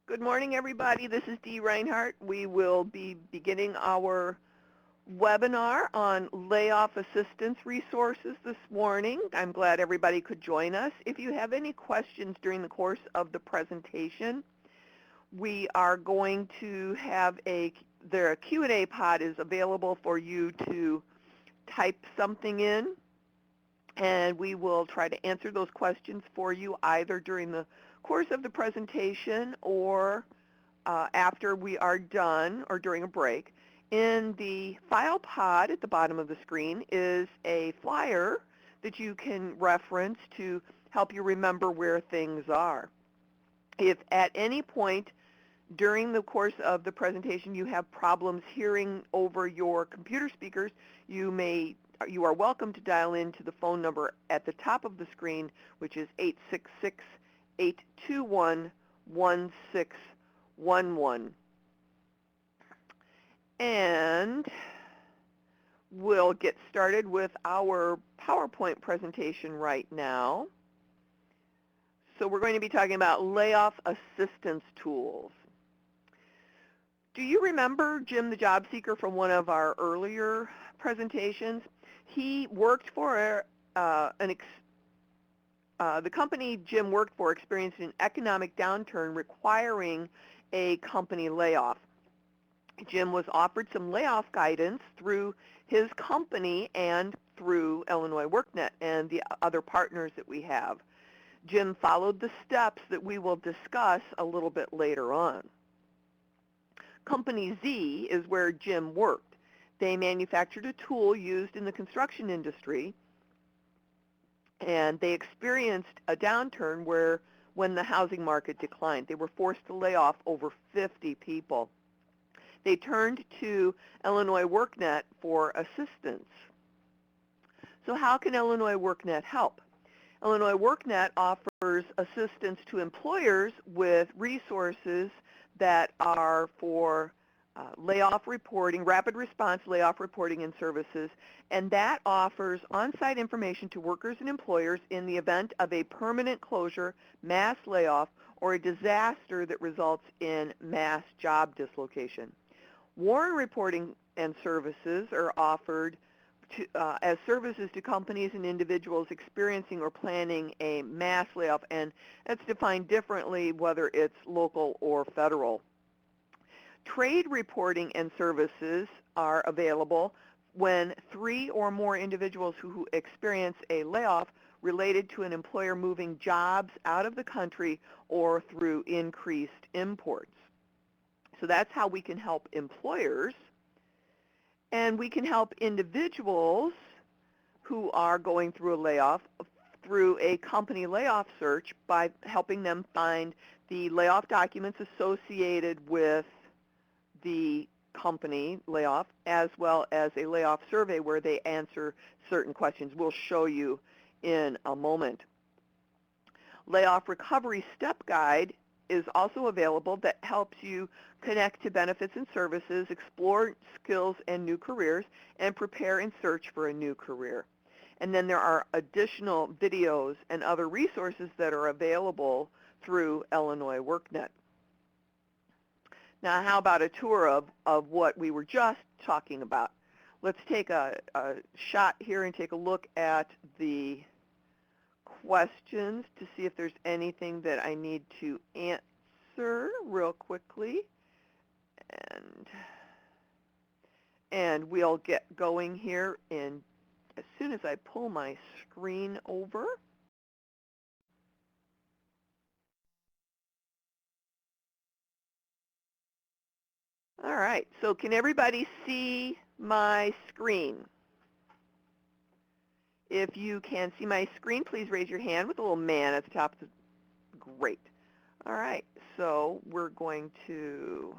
Good morning, everybody. This is Dee Reinhardt. We will be beginning our webinar on layoff assistance resources this morning. I'm glad everybody could join us. If you have any questions during the course of the presentation, we are going to have the Q&A pod is available for you to type something in, and we will try to answer those questions for you either during the course of the presentation or after we are done or during a break. In the file pod at the bottom of the screen is a flyer that you can reference to help you remember where things are. If at any point during the course of the presentation you have problems hearing over your computer speakers, you are welcome to dial into the phone number at the top of the screen, which is 866-821-1611. And we'll get started with our PowerPoint presentation right now. So we're going to be talking about layoff assistance tools. Do you remember Jim the job seeker from one of our earlier presentations? He worked for the company Jim worked for experienced an economic downturn requiring a company layoff. Jim was offered some layoff guidance through his company and through Illinois WorkNet and the other partners that we have. Jim followed the steps that we will discuss a little bit later on. Company Z is where Jim worked. They manufactured a tool used in the construction industry, and they experienced a downturn when the housing market declined. They were forced to lay off over 50 people. They turned to Illinois WorkNet for assistance. So how can Illinois WorkNet help? Illinois WorkNet offers assistance to employers with resources that are for layoff reporting, rapid response layoff reporting and services, and that offers on-site information to workers and employers in the event of a permanent closure, mass layoff, or a disaster that results in mass job dislocation. Warn reporting and services are offered as services to companies and individuals experiencing or planning a mass layoff, and that's defined differently whether it's local or federal. Trade reporting and services are available when 3 or more individuals who experience a layoff related to an employer moving jobs out of the country or through increased imports. So that's how we can help employers, and we can help individuals who are going through a layoff through a company layoff search by helping them find the layoff documents associated with the company layoff, as well as a layoff survey where they answer certain questions. We'll show you in a moment. Layoff Recovery Step Guide is also available that helps you connect to benefits and services, explore skills and new careers, and prepare and search for a new career. And then there are additional videos and other resources that are available through Illinois WorkNet. Now, how about a tour of what we were just talking about? Let's take a shot here and take a look at the questions to see if there's anything that I need to answer real quickly. And we'll get going here as soon as I pull my screen over. All right, so can everybody see my screen? If you can see my screen, please raise your hand with a little man at the top. Great. All right, so we're going to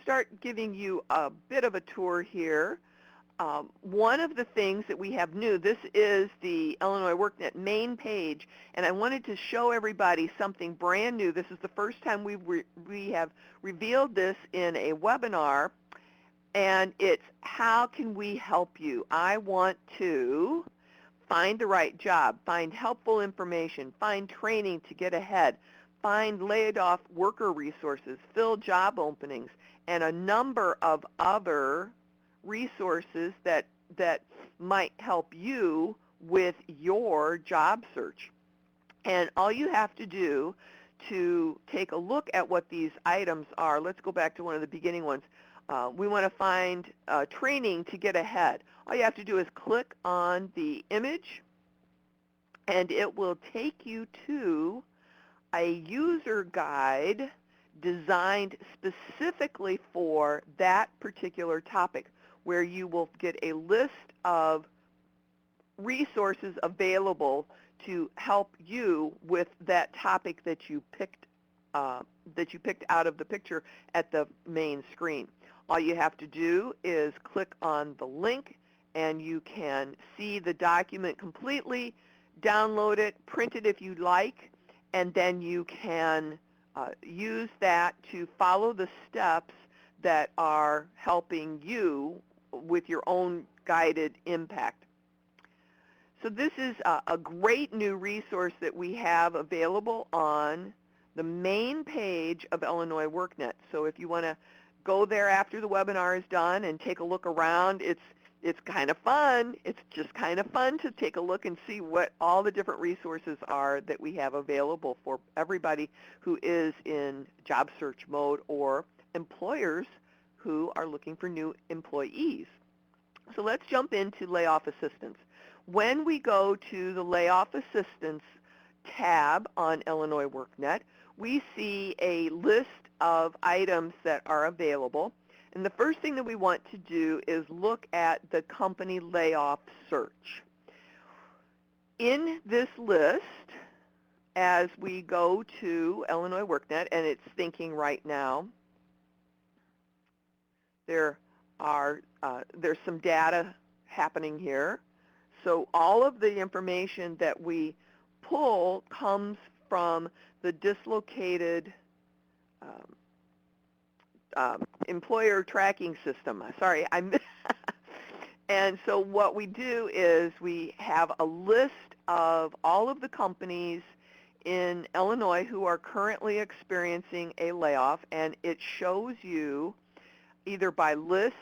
start giving you a bit of a tour here. One of the things that we have new, this is the Illinois WorkNet main page, and I wanted to show everybody something brand new. This is the first time we have revealed this in a webinar, and it's how can we help you? I want to find the right job, find helpful information, find training to get ahead, find laid off worker resources, fill job openings, and a number of other resources that might help you with your job search. And all you have to do to take a look at what these items are, let's go back to one of the beginning ones. We want to find training to get ahead. All you have to do is click on the image, and it will take you to a user guide designed specifically for that particular topic, where you will get a list of resources available to help you with that topic that you picked out of the picture at the main screen. All you have to do is click on the link, and you can see the document completely, download it, print it if you'd like, and then you can use that to follow the steps that are helping you with your own guided impact. So this is a great new resource that we have available on the main page of Illinois WorkNet. So if you want to go there after the webinar is done and take a look around, it's kind of fun. It's just kind of fun to take a look and see what all the different resources are that we have available for everybody who is in job search mode or employers who are looking for new employees. So let's jump into layoff assistance. When we go to the Layoff Assistance tab on Illinois WorkNet, we see a list of items that are available. And the first thing that we want to do is look at the company layoff search. In this list, as we go to Illinois WorkNet, and it's thinking right now, there's some data happening here. So all of the information that we pull comes from the dislocated employer tracking system. Sorry, and so what we do is we have a list of all of the companies in Illinois who are currently experiencing a layoff, and it shows you either by list,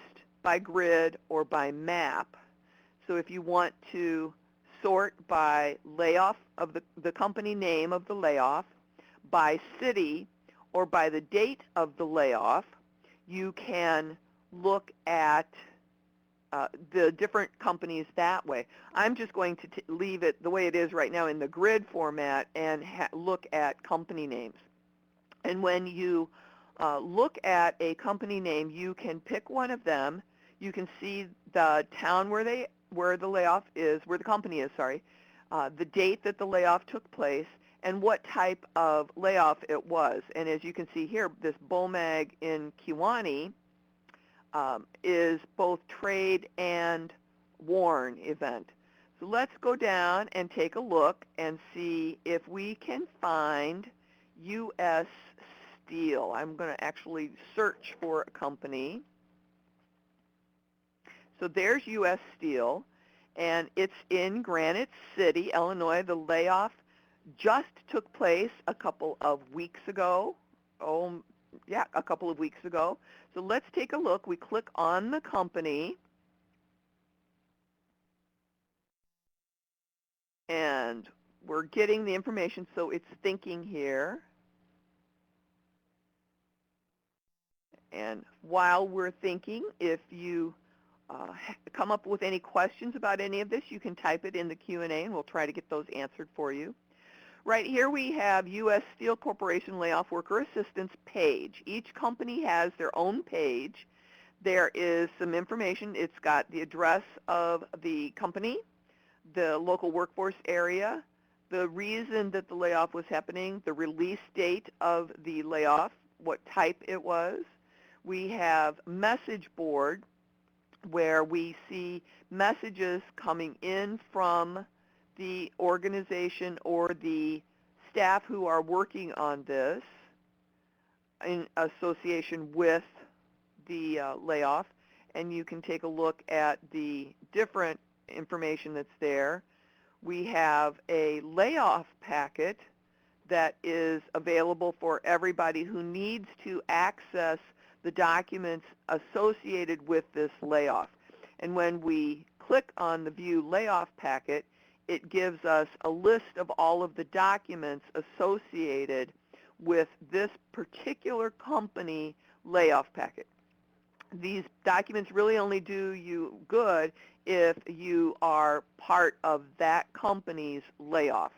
by grid, or by map. So if you want to sort by layoff of the company name of the layoff, by city, or by the date of the layoff, you can look at the different companies that way. I'm just going to leave it the way it is right now in the grid format and look at company names. And when you look at a company name, you can pick one of them. You can see the town where the layoff is, where the company is, sorry, the date that the layoff took place, and what type of layoff it was. And as you can see here, this BOMAG in Kewanee is both trade and WARN event. So let's go down and take a look and see if we can find U.S. Steel. I'm going to actually search for a company. So there's U.S. Steel, and it's in Granite City, Illinois. The layoff just took place a couple of weeks ago. A couple of weeks ago. So let's take a look. We click on the company, and we're getting the information, so it's thinking here. And while we're thinking, if you come up with any questions about any of this, you can type it in the Q&A, and we'll try to get those answered for you. Right here we have U.S. Steel Corporation Layoff Worker Assistance page. Each company has their own page. There is some information. It's got the address of the company, the local workforce area, the reason that the layoff was happening, the release date of the layoff, what type it was. We have message board, where we see messages coming in from the organization or the staff who are working on this in association with the layoff. And you can take a look at the different information that's there. We have a layoff packet that is available for everybody who needs to access the documents associated with this layoff. And when we click on the View Layoff Packet, it gives us a list of all of the documents associated with this particular company layoff packet. These documents really only do you good if you are part of that company's layoff.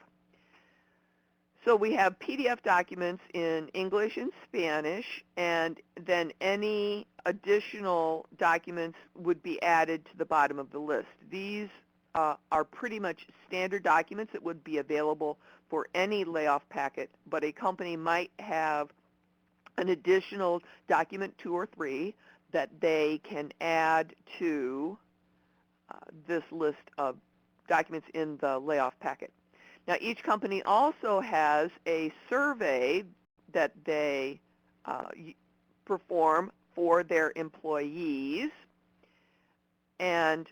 So we have PDF documents in English and Spanish, and then any additional documents would be added to the bottom of the list. These are pretty much standard documents that would be available for any layoff packet, but a company might have an additional document 2 or 3 that they can add to this list of documents in the layoff packet. Now, each company also has a survey that they perform for their employees, and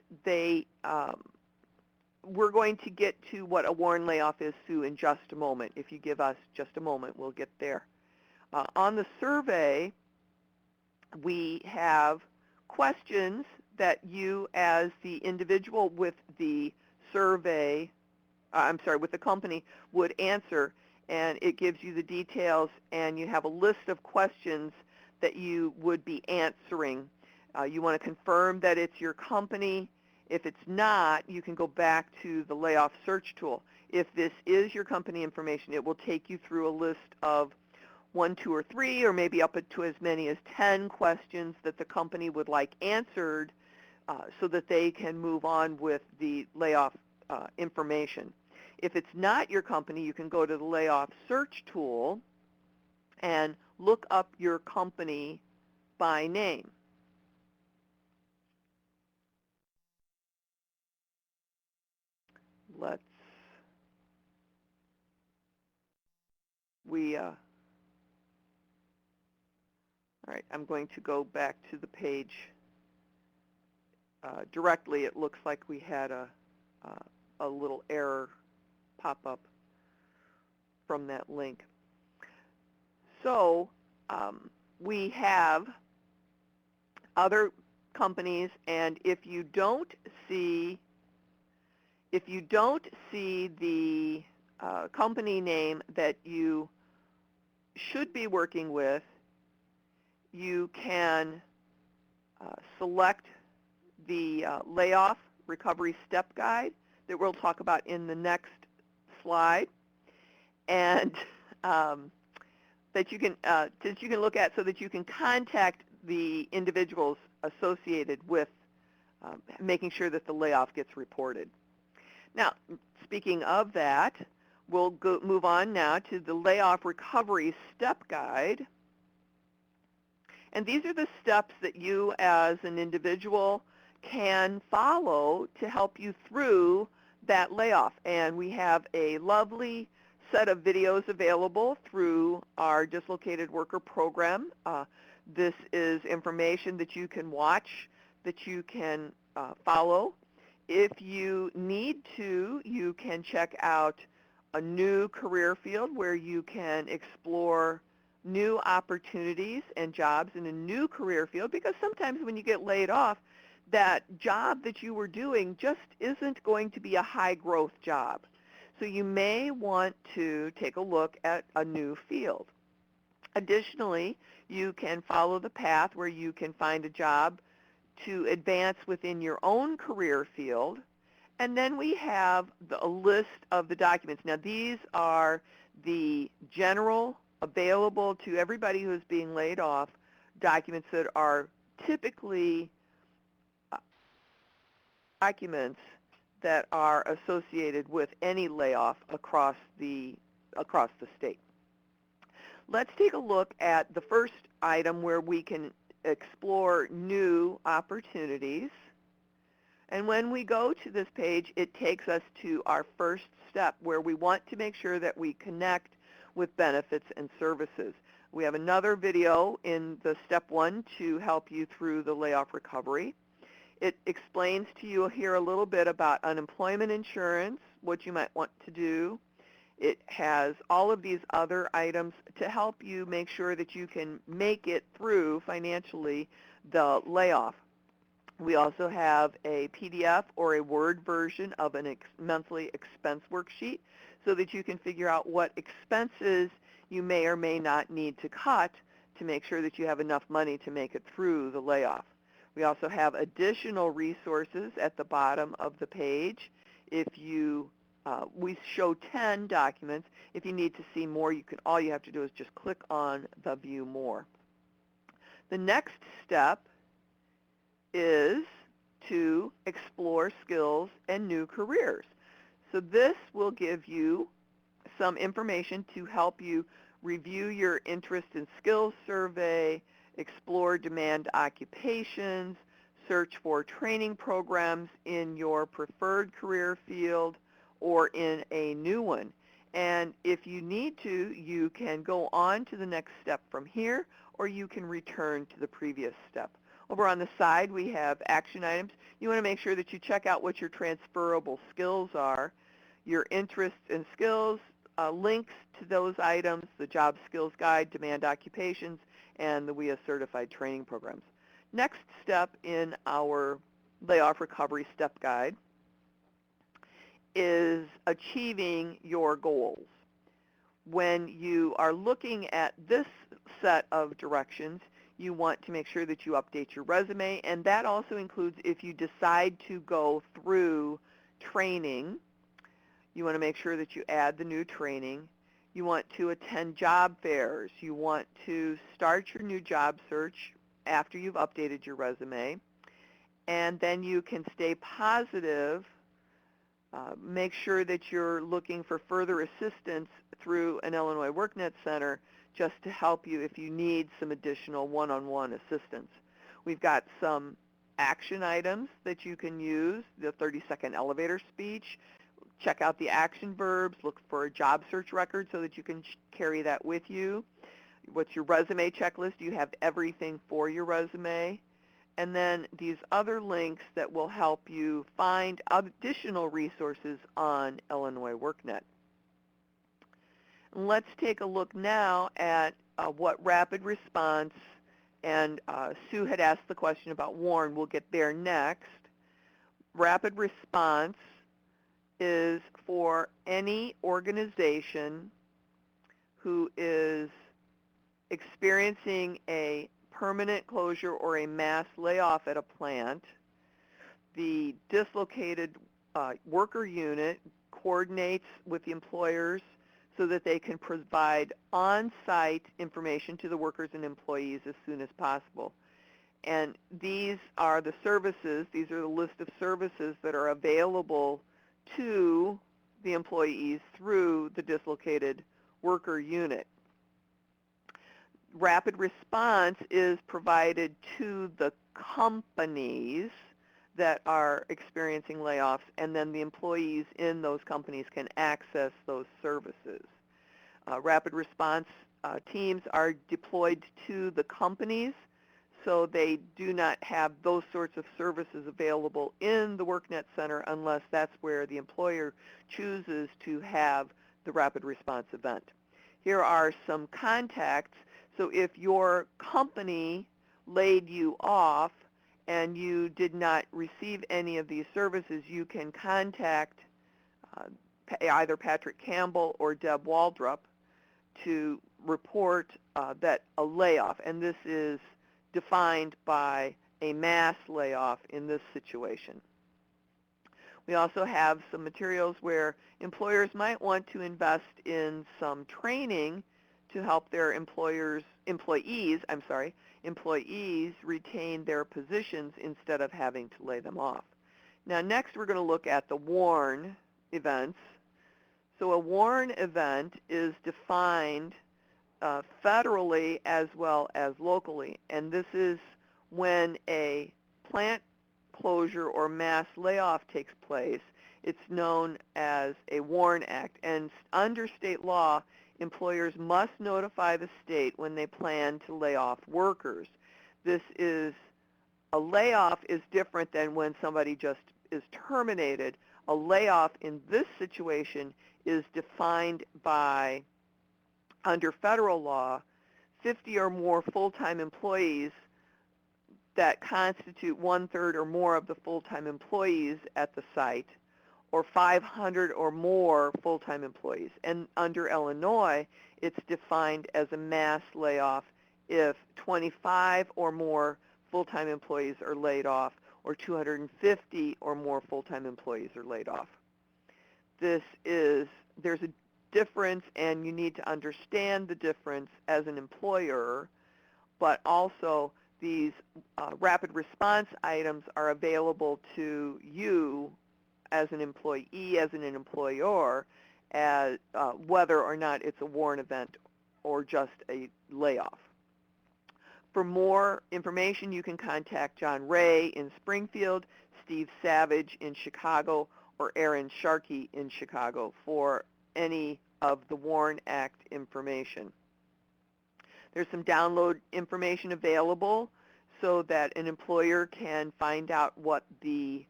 we're going to get to what a WARN layoff is, Sue, in just a moment. If you give us just a moment, we'll get there. On the survey, we have questions that you as the individual with the survey, with the company would answer, and it gives you the details, and you have a list of questions that you would be answering. You want to confirm that it's your company. If it's not, you can go back to the layoff search tool. If this is your company information, it will take you through a list of 1, 2, or 3, or maybe up to as many as 10 questions that the company would like answered so that they can move on with the layoff information. If it's not your company, you can go to the layoff search tool and look up your company by name. All right, I'm going to go back to the page directly. It looks like we had a little error pop up from that link. So we have other companies, and if you don't see the company name that you should be working with, you can select the Layoff Recovery Step Guide that we'll talk about in the next slide, and that you can look at so that you can contact the individuals associated with making sure that the layoff gets reported. Now, speaking of that, we'll move on now to the Layoff Recovery Step Guide. And these are the steps that you as an individual can follow to help you through that layoff. And we have a lovely set of videos available through our Dislocated Worker Program. This is information that you can watch, that you can follow. If you need to, you can check out a new career field where you can explore new opportunities and jobs in a new career field, because sometimes when you get laid off, that job that you were doing just isn't going to be a high growth job. So you may want to take a look at a new field. Additionally, you can follow the path where you can find a job to advance within your own career field. And then we have a list of the documents. Now, these are the general, available to everybody who is being laid off, documents that are typically documents that are associated with any layoff across the state. Let's take a look at the first item where we can explore new opportunities. And when we go to this page, it takes us to our first step where we want to make sure that we connect with benefits and services. We have another video in the step 1 to help you through the layoff recovery. It explains to you here a little bit about unemployment insurance, what you might want to do, It has all of these other items to help you make sure that you can make it through financially the layoff. We also have a PDF or a Word version of a monthly expense worksheet so that you can figure out what expenses you may or may not need to cut to make sure that you have enough money to make it through the layoff. We also have additional resources at the bottom of the page. We show 10 documents. If you need to see more, all you have to do is just click on the View More. The next step is to explore skills and new careers. So this will give you some information to help you review your interest in skills survey, explore demand occupations, search for training programs in your preferred career field or in a new one. And if you need to, you can go on to the next step from here, or you can return to the previous step. Over on the side, we have action items. You want to make sure that you check out what your transferable skills are, your interests and skills, links to those items, the Job Skills Guide, Demand Occupations, and the WIA Certified Training Programs. Next step in our Layoff Recovery Step Guide is achieving your goals. When you are looking at this set of directions, you want to make sure that you update your resume, and that also includes if you decide to go through training, you want to make sure that you add the new training. You want to attend job fairs. You want to start your new job search after you've updated your resume, and then you can stay positive. Make sure that you're looking for further assistance through an Illinois WorkNet Center just to help you if you need some additional one-on-one assistance. We've got some action items that you can use, the 30-second elevator speech. Check out the action verbs. Look for a job search record so that you can carry that with you. What's your resume checklist? Do you have everything for your resume? And then these other links that will help you find additional resources on Illinois WorkNet. Let's take a look now at what rapid response, and Sue had asked the question about WARN. We'll get there next. Rapid response is for any organization who is experiencing a permanent closure or a mass layoff at a plant. The dislocated worker unit coordinates with the employers so that they can provide on-site information to the workers and employees as soon as possible. And these are the services, these are the list of services that are available to the employees through the dislocated worker unit. Rapid response is provided to the companies that are experiencing layoffs, and then the employees in those companies can access those services. Rapid response teams are deployed to the companies, so they do not have those sorts of services available in the WorkNet Center unless that's where the employer chooses to have the rapid response event. Here are some contacts. So if your company laid you off and you did not receive any of these services, you can contact either Patrick Campbell or Deb Waldrop to report that a layoff, and this is defined by a mass layoff in this situation. We also have some materials where employers might want to invest in some training to help their employees retain their positions instead of having to lay them off. Now next we're going to look at the WARN events. So a WARN event is defined federally as well as locally, and this is when a plant closure or mass layoff takes place. It's known as a WARN Act, and under state law, employers must notify the state when they plan to lay off workers. A layoff is different than when somebody just is terminated. A layoff in this situation is defined by, under federal law, 50 or more full-time employees that constitute one-third or more of the full-time employees at the site, or 500 or more full-time employees. And under Illinois, it's defined as a mass layoff if 25 or more full-time employees are laid off, or 250 or more full-time employees are laid off. There's a difference, and you need to understand the difference as an employer, but also these rapid response items are available to you as an employee, as an employer, as whether or not it's a WARN event or just a layoff. For more information, you can contact John Ray in Springfield, Steve Savage in Chicago, or Aaron Sharkey in Chicago for any of the WARN Act information. There's some download information available so that an employer can find out what the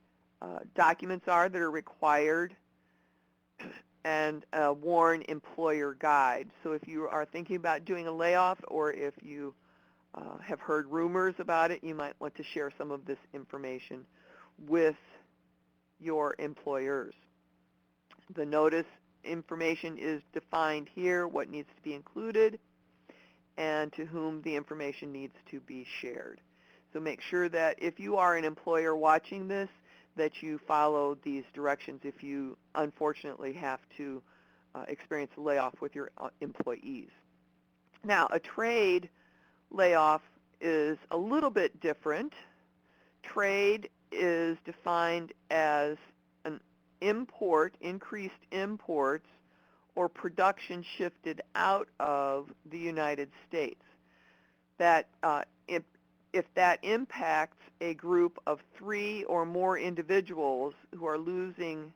documents are that are required, and a WARN employer guide. So if you are thinking about doing a layoff, or if you have heard rumors about it, you might want to share some of this information with your employers. The notice information is defined here, what needs to be included, and to whom the information needs to be shared. So make sure that if you are an employer watching this, that you follow these directions if you unfortunately have to experience a layoff with your employees. Now, a trade layoff is a little bit different. Trade is defined as an import, increased imports, or production shifted out of the United States. That if that impacts a group of 3 or more individuals who are losing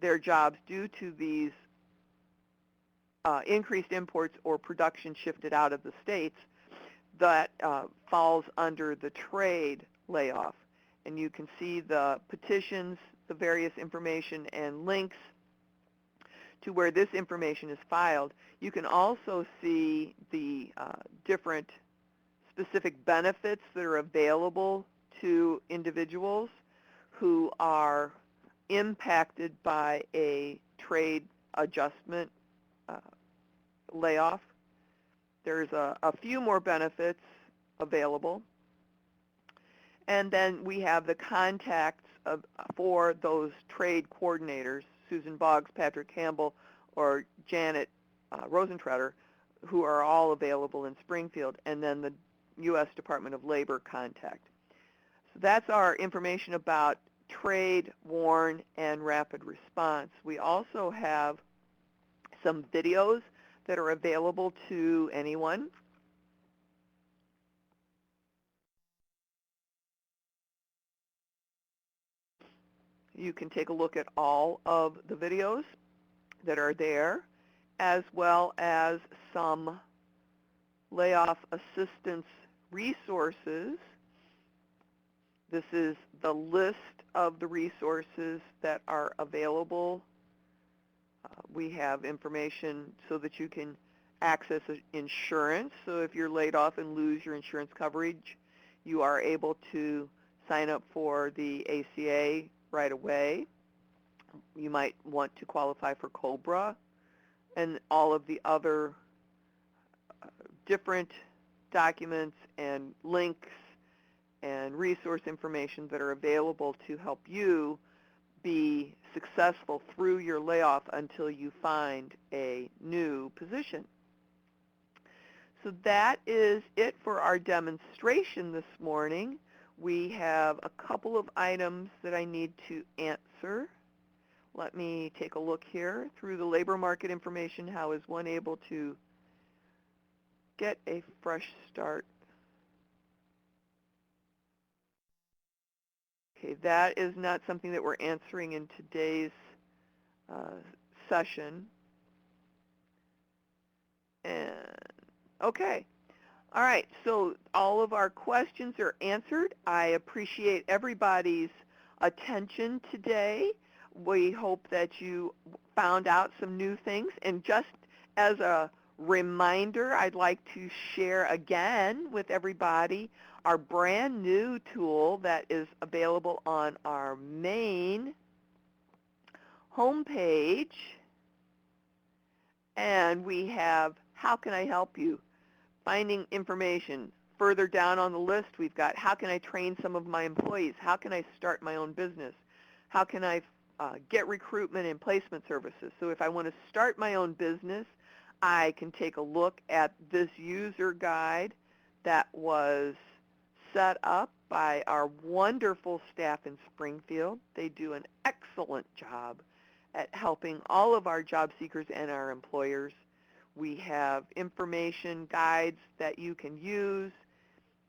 their jobs due to these increased imports or production shifted out of the states, that falls under the trade layoff. And you can see the petitions, the various information, and links to where this information is filed. You can also see the different specific benefits that are available to individuals who are impacted by a trade adjustment layoff. There's a few more benefits available. And then we have the contacts for those trade coordinators, Susan Boggs, Patrick Campbell, or Janet Rosentreter, who are all available in Springfield, and then the U.S. Department of Labor contact. So that's our information about trade, WARN, and rapid response. We also have some videos that are available to anyone. You can take a look at all of the videos that are there, as well as some layoff assistance resources. This is the list of the resources that are available. We have information so that you can access insurance. So if you're laid off and lose your insurance coverage, you are able to sign up for the ACA right away. You might want to qualify for COBRA and all of the other different documents and links and resource information that are available to help you be successful through your layoff until you find a new position. So that is it for our demonstration this morning. We have a couple of items that I need to answer. Let me take a look here. Through the labor market information, how is one able to get a fresh start? Okay, that is not something that we're answering in today's session. And okay. All right, so all of our questions are answered. I appreciate everybody's attention today. We hope that you found out some new things. And just as a reminder, I'd like to share again with everybody our brand new tool that is available on our main homepage. And we have How Can I Help You? Finding information. Further down on the list, we've got how can I train some of my employees? How can I start my own business? How can I get recruitment and placement services? So if I want to start my own business, I can take a look at this user guide that was set up by our wonderful staff in Springfield. They do an excellent job at helping all of our job seekers and our employers. We have information guides that you can use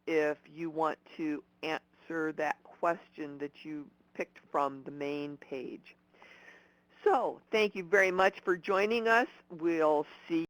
if you want to answer that question that you picked from the main page. So thank you very much for joining us. We'll see